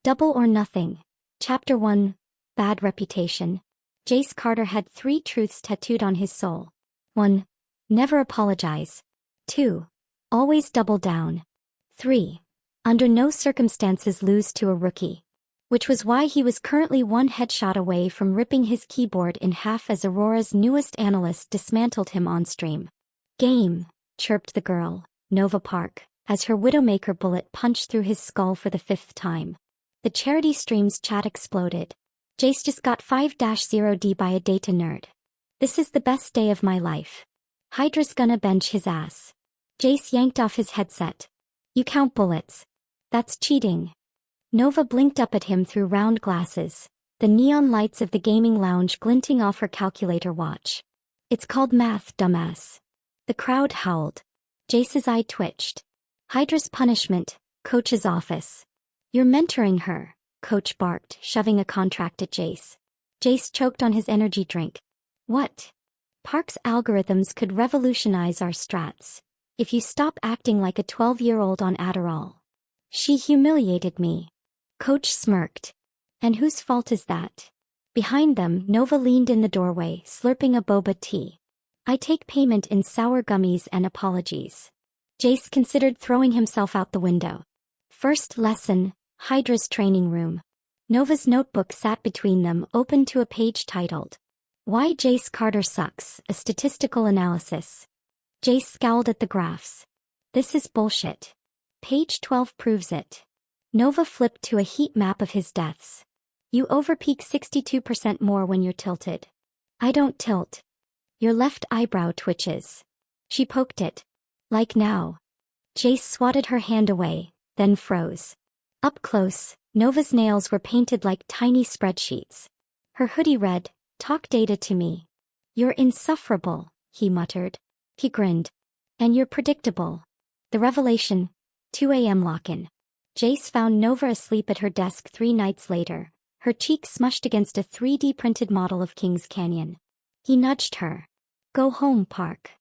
Double or Nothing. Chapter 1. Bad Reputation. Jace Carter had 3 truths tattooed on his soul. 1. Never apologize. 2. Always double down. 3. Under no circumstances lose to a rookie. Which was why he was currently 1 headshot away from ripping his keyboard in half as Aurora's newest analyst dismantled him on stream. Game, chirped the girl, Nova Park, as her Widowmaker bullet punched through his skull for the 5th time. The charity stream's chat exploded. Jace just got 5-0D by a data nerd. This is the best day of my life. Hydra's gonna bench his ass. Jace yanked off his headset. You count bullets. That's cheating. Nova blinked up at him through round glasses, the neon lights of the gaming lounge glinting off her calculator watch. It's called math, dumbass. The crowd howled. Jace's eye twitched. Hydra's punishment, coach's office. You're mentoring her, coach barked, shoving a contract at Jace. Jace choked on his energy drink. What? Park's algorithms could revolutionize our strats. If you stop acting like a 12-year-old on Adderall. She humiliated me. Coach smirked. And whose fault is that? Behind them, Nova leaned in the doorway, slurping a boba tea. I take payment in sour gummies and apologies. Jace considered throwing himself out the window. First lesson, Hydra's training room. Nova's notebook sat between them, open to a page titled, Why Jace Carter Sucks, a Statistical Analysis. Jace scowled at the graphs. This is bullshit. Page 12 proves it. Nova flipped to a heat map of his deaths. You overpeak 62% more when you're tilted. I don't tilt. Your left eyebrow twitches. She poked it. Like now. Jace swatted her hand away, then froze. Up close, Nova's nails were painted like tiny spreadsheets. Her hoodie read, Talk data to me. You're insufferable, he muttered. He grinned. And you're predictable. The revelation. 2 a.m. lock-in. Jace found Nova asleep at her desk 3 nights later, her cheek smushed against a 3D printed model of Kings Canyon. He nudged her. Go home, Park.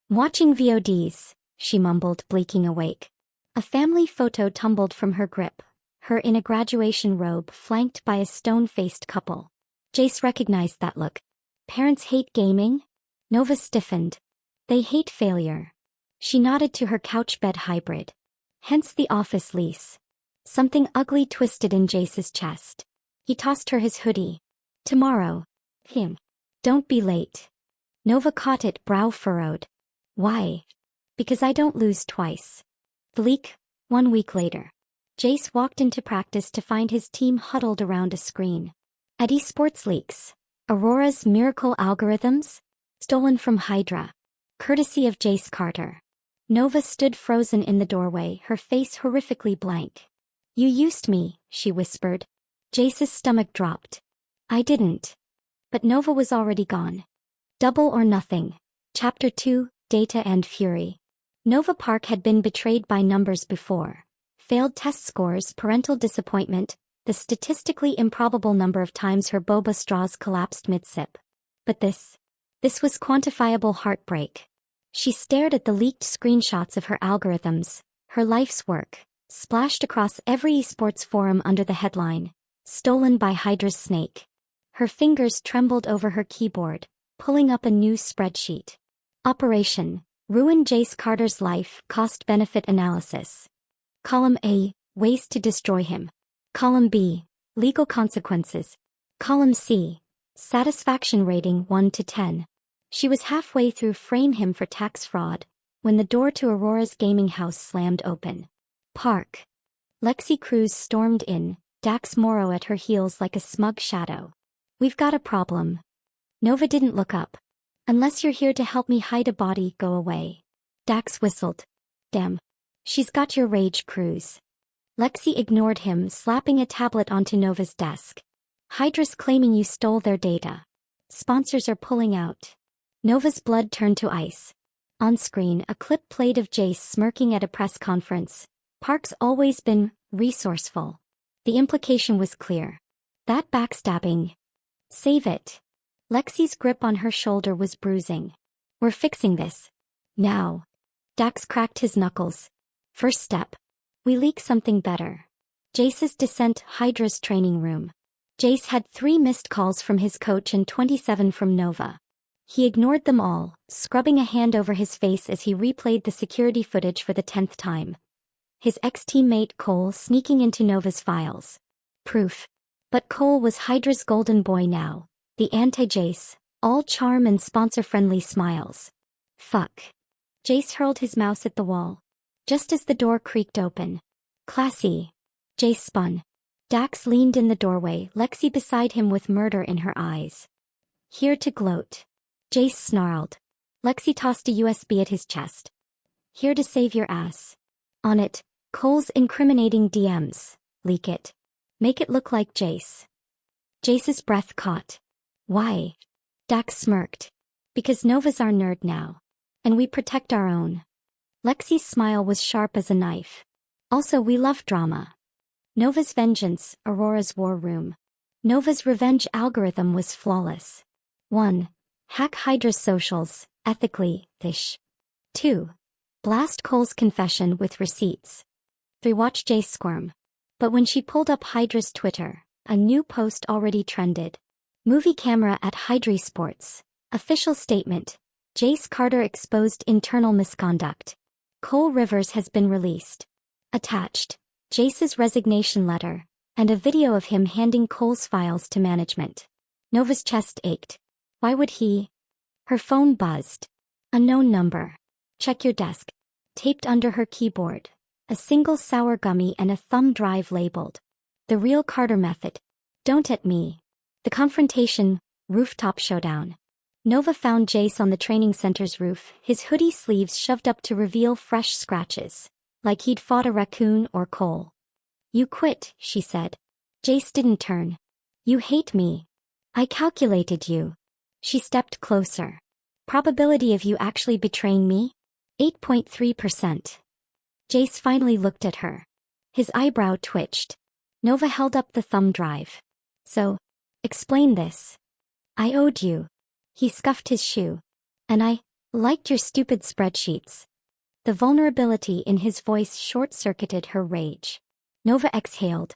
Watching VODs, she mumbled, blinking awake. A family photo tumbled from her grip, her in a graduation robe flanked by a stone-faced couple. Jace recognized that look. Parents hate gaming? Nova stiffened. They hate failure. She nodded to her couch bed hybrid. Hence the office lease. Something ugly twisted in Jace's chest. He tossed her his hoodie. Tomorrow. Him. Don't be late. Nova caught it, brow furrowed. Why? Because I don't lose twice. The leak, 1 week later. Jace walked into practice to find his team huddled around a screen. At Esports leaks. Aurora's miracle algorithms? Stolen from Hydra. Courtesy of Jace Carter. Nova stood frozen in the doorway, her face horrifically blank. You used me, she whispered. Jace's stomach dropped. I didn't. But Nova was already gone. Double or Nothing. Chapter 2, Data and Fury. Nova Park had been betrayed by numbers before. Failed test scores, parental disappointment, the statistically improbable number of times her boba straws collapsed mid-sip. But this was quantifiable heartbreak. She stared at the leaked screenshots of her algorithms, her life's work, splashed across every esports forum under the headline, Stolen by Hydra's Snake. Her fingers trembled over her keyboard, pulling up a new spreadsheet. Operation, Ruin Jace Carter's Life, Cost-Benefit Analysis. Column A, Ways to Destroy Him. Column B, Legal Consequences. Column C, Satisfaction Rating 1 to 10. She was halfway through Frame Him for Tax Fraud, when the door to Aurora's gaming house slammed open. Park. Lexi Cruz stormed in, Dax Morrow at her heels like a smug shadow. We've got a problem. Nova didn't look up. Unless you're here to help me hide a body, go away. Dax whistled. Damn. She's got your rage, Cruz. Lexi ignored him, slapping a tablet onto Nova's desk. Hydra's claiming you stole their data. Sponsors are pulling out. Nova's blood turned to ice. On screen, a clip played of Jace smirking at a press conference. Park's always been resourceful. The implication was clear. That backstabbing. Save it. Lexi's grip on her shoulder was bruising. We're fixing this. Now. Dax cracked his knuckles. First step. We leak something better. Jace's descent, Hydra's training room. Jace had 3 missed calls from his coach and 27 from Nova. He ignored them all, scrubbing a hand over his face as he replayed the security footage for the 10th time. His ex-teammate Cole sneaking into Nova's files. Proof. But Cole was Hydra's golden boy now, the anti-Jace, all charm and sponsor-friendly smiles. Fuck. Jace hurled his mouse at the wall. Just as the door creaked open. Classy. Jace spun. Dax leaned in the doorway, Lexi beside him with murder in her eyes. Here to gloat. Jace snarled. Lexi tossed a USB at his chest. Here to save your ass. On it, Cole's incriminating DMs. Leak it. Make it look like Jace. Jace's breath caught. Why? Dax smirked. Because Nova's our nerd now. And we protect our own. Lexi's smile was sharp as a knife. Also, we love drama. Nova's vengeance, Aurora's war room. Nova's revenge algorithm was flawless. 1. Hack Hydra's socials, ethically, ish. 2. Blast Cole's confession with receipts. 3. Watch Jace squirm. But when she pulled up Hydra's Twitter, a new post already trended. Movie camera at Hydra Esports. Official statement. Jace Carter exposed internal misconduct. Cole Rivers has been released. Attached. Jace's resignation letter, and a video of him handing Cole's files to management. Nova's chest ached. Why would he? Her phone buzzed. Unknown number. Check your desk. Taped under her keyboard. A single sour gummy and a thumb drive labeled. The real Carter method. Don't at me. The confrontation, rooftop showdown. Nova found Jace on the training center's roof, his hoodie sleeves shoved up to reveal fresh scratches. Like he'd fought a raccoon or Cole. You quit, she said. Jace didn't turn. You hate me. I calculated you. She stepped closer. Probability of you actually betraying me? 8.3%. Jace finally looked at her. His eyebrow twitched. Nova held up the thumb drive. So, explain this. I owed you. He scuffed his shoe. And I liked your stupid spreadsheets. The vulnerability in his voice short-circuited her rage. Nova exhaled.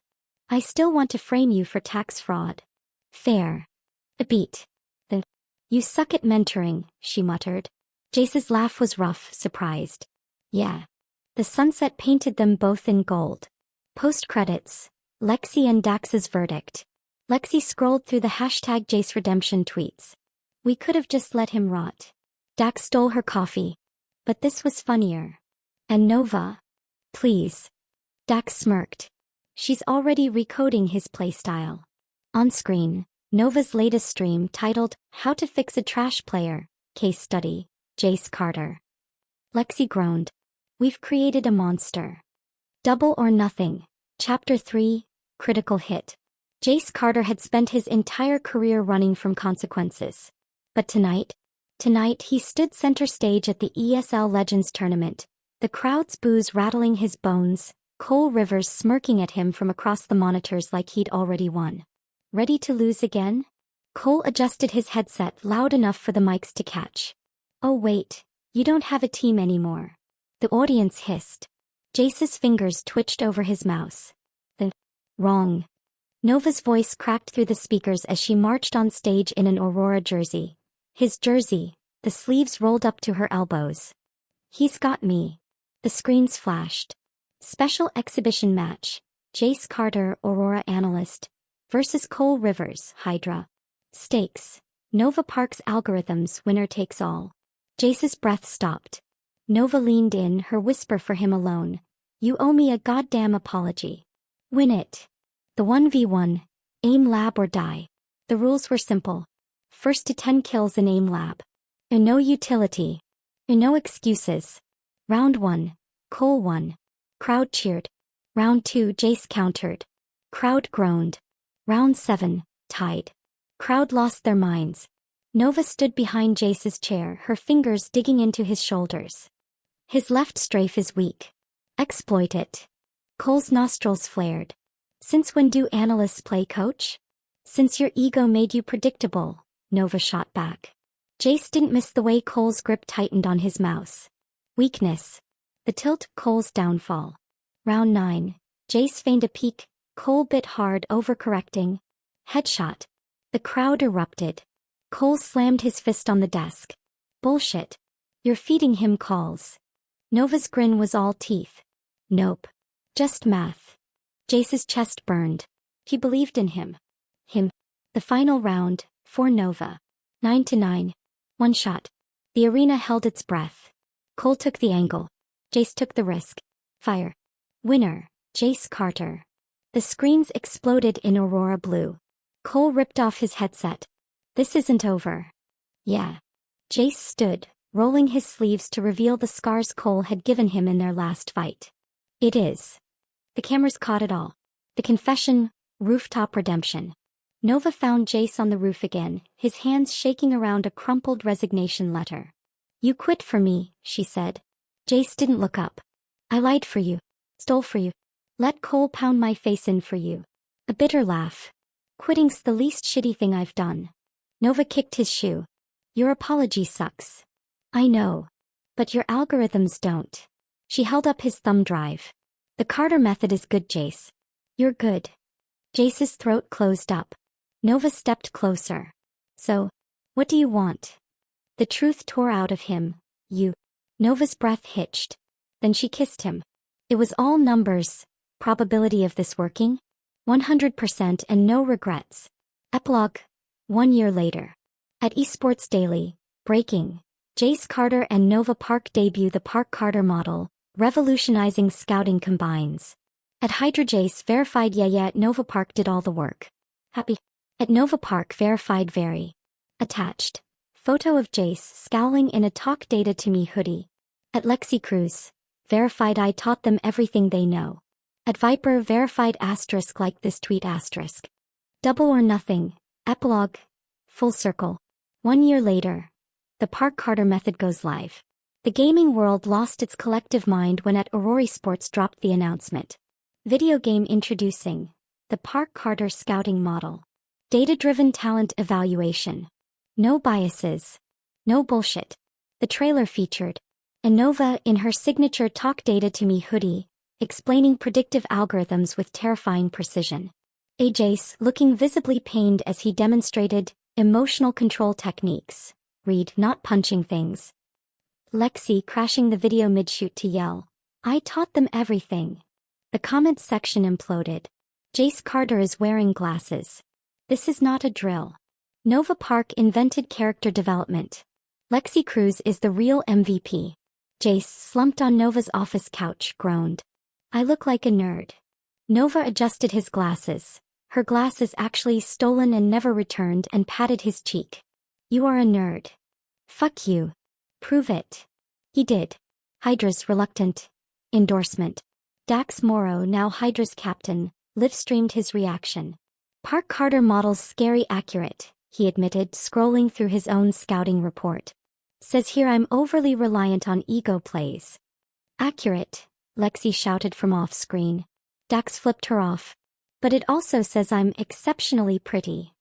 I still want to frame you for tax fraud. Fair. A beat. Then, you suck at mentoring, she muttered. Jace's laugh was rough, surprised. Yeah. The sunset painted them both in gold. Post-credits. Lexi and Dax's verdict. Lexi scrolled through the hashtag Jace Redemption tweets. We could have just let him rot. Dax stole her coffee. But this was funnier. And Nova? Please. Dax smirked. She's already recoding his playstyle. On screen, Nova's latest stream titled, How to Fix a Trash Player, Case Study, Jace Carter. Lexi groaned. We've created a monster. Double or Nothing, Chapter 3, Critical Hit. Jace Carter had spent his entire career running from consequences. But tonight he stood center stage at the ESL Legends tournament, the crowd's boos rattling his bones, Cole Rivers smirking at him from across the monitors like he'd already won. Ready to lose again? Cole adjusted his headset loud enough for the mics to catch. Oh wait, you don't have a team anymore. The audience hissed. Jace's fingers twitched over his mouse. Wrong. Nova's voice cracked through the speakers as she marched on stage in an Aurora jersey. His jersey, the sleeves rolled up to her elbows. He's got me. The screens flashed. Special exhibition match. Jace Carter, Aurora analyst, versus Cole Rivers, Hydra. Stakes. Nova Park's algorithms, winner takes all. Jace's breath stopped. Nova leaned in, her whisper for him alone. You owe me a goddamn apology. Win it. The 1v1. Aim lab or die. The rules were simple. First to 10 kills in aim lab. And no utility. And no excuses. Round 1. Cole won. Crowd cheered. Round 2. Jace countered. Crowd groaned. Round 7. Tied. Crowd lost their minds. Nova stood behind Jace's chair, her fingers digging into his shoulders. His left strafe is weak. Exploit it. Cole's nostrils flared. Since when do analysts play coach? Since your ego made you predictable, Nova shot back. Jace didn't miss the way Cole's grip tightened on his mouse. Weakness. The tilt, Cole's downfall. Round 9. Jace feigned a peek, Cole bit hard, overcorrecting. Headshot. The crowd erupted. Cole slammed his fist on the desk. Bullshit. You're feeding him calls. Nova's grin was all teeth. Nope. Just math. Jace's chest burned. He believed in him. The final round, for Nova. 9-9. One shot. The arena held its breath. Cole took the angle. Jace took the risk. Fire. Winner, Jace Carter. The screens exploded in aurora blue. Cole ripped off his headset. This isn't over. Yeah. Jace stood, rolling his sleeves to reveal the scars Cole had given him in their last fight. It is. The cameras caught it all. The confession, rooftop redemption. Nova found Jace on the roof again, his hands shaking around a crumpled resignation letter. You quit for me, she said. Jace didn't look up. I lied for you. Stole for you. Let Cole pound my face in for you. A bitter laugh. Quitting's the least shitty thing I've done. Nova kicked his shoe. Your apology sucks. I know. But your algorithms don't. She held up his thumb drive. The Carter method is good, Jace. You're good. Jace's throat closed up. Nova stepped closer. So, what do you want? The truth tore out of him. You. Nova's breath hitched. Then she kissed him. It was all numbers. Probability of this working? 100% and no regrets. Epilogue. 1 year later. At Esports Daily, breaking. Jace Carter and Nova Park debut the Park Carter model, revolutionizing scouting combines. At Hydra Jace verified at Nova Park did all the work. Happy. At Nova Park verified very. Attached. Photo of Jace scowling in a talk data to me hoodie. At Lexi Cruz. Verified I taught them everything they know. At Viper verified asterisk like this tweet asterisk. Double or nothing. Epilogue. Full circle. 1 year later. The Park Carter method goes live. The gaming world lost its collective mind when at Esports dropped the announcement. Video game introducing. The Park Carter scouting model. Data-driven talent evaluation. No biases. No bullshit. The trailer featured. And Nova in her signature talk data to me hoodie, explaining predictive algorithms with terrifying precision. Jace looking visibly pained as he demonstrated emotional control techniques. Read not punching things. Lexi crashing the video mid-shoot to yell, I taught them everything. The comments section imploded. Jace Carter is wearing glasses. This is not a drill. Nova Park invented character development. Lexi Cruz is the real MVP. Jace slumped on Nova's office couch, groaned. I look like a nerd. Nova adjusted his glasses. Her glasses actually stolen and never returned, and patted his cheek. You are a nerd. Fuck you. Prove it. He did. Hydra's reluctant endorsement. Dax Morrow, now Hydra's captain, live-streamed his reaction. Park Carter model's scary accurate, he admitted, scrolling through his own scouting report. Says here I'm overly reliant on ego plays. Accurate, Lexi shouted from off-screen. Dax flipped her off. But it also says I'm exceptionally pretty.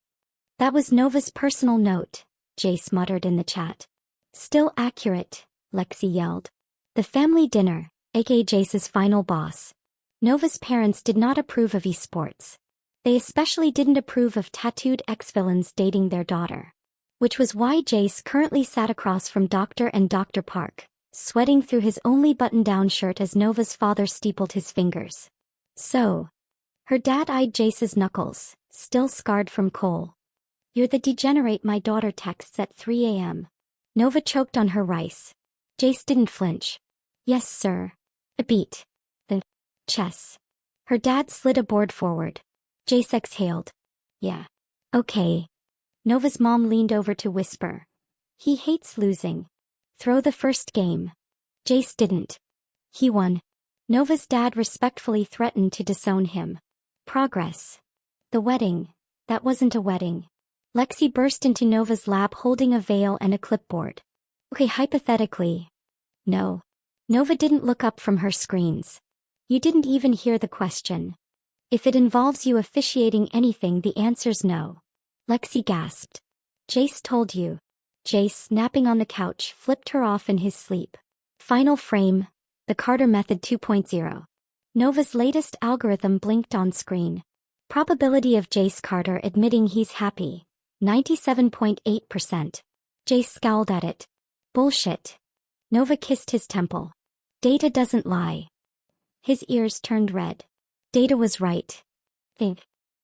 That was Nova's personal note, Jace muttered in the chat. Still accurate, Lexi yelled. The family dinner, aka Jace's final boss. Nova's parents did not approve of esports. They especially didn't approve of tattooed ex-villains dating their daughter. Which was why Jace currently sat across from Dr. and Dr. Park, sweating through his only button-down shirt as Nova's father steepled his fingers. So. Her dad eyed Jace's knuckles, still scarred from Cole. You're the degenerate my daughter texts at 3 a.m. Nova choked on her rice. Jace didn't flinch. Yes, sir. A beat. The chess. Her dad slid a board forward. Jace exhaled. Yeah. Okay. Nova's mom leaned over to whisper. He hates losing. Throw the first game. Jace didn't. He won. Nova's dad respectfully threatened to disown him. Progress. The wedding. That wasn't a wedding. Lexi burst into Nova's lap holding a veil and a clipboard. Okay, hypothetically. No. Nova didn't look up from her screens. You didn't even hear the question. If it involves you officiating anything, the answer's no. Lexi gasped. Jace told you. Jace, napping on the couch, flipped her off in his sleep. Final frame. The Carter Method 2.0. Nova's latest algorithm blinked on screen. Probability of Jace Carter admitting he's happy. 97.8%. Jace scowled at it. Bullshit. Nova kissed his temple. Data doesn't lie. His ears turned red. Data was right. Think.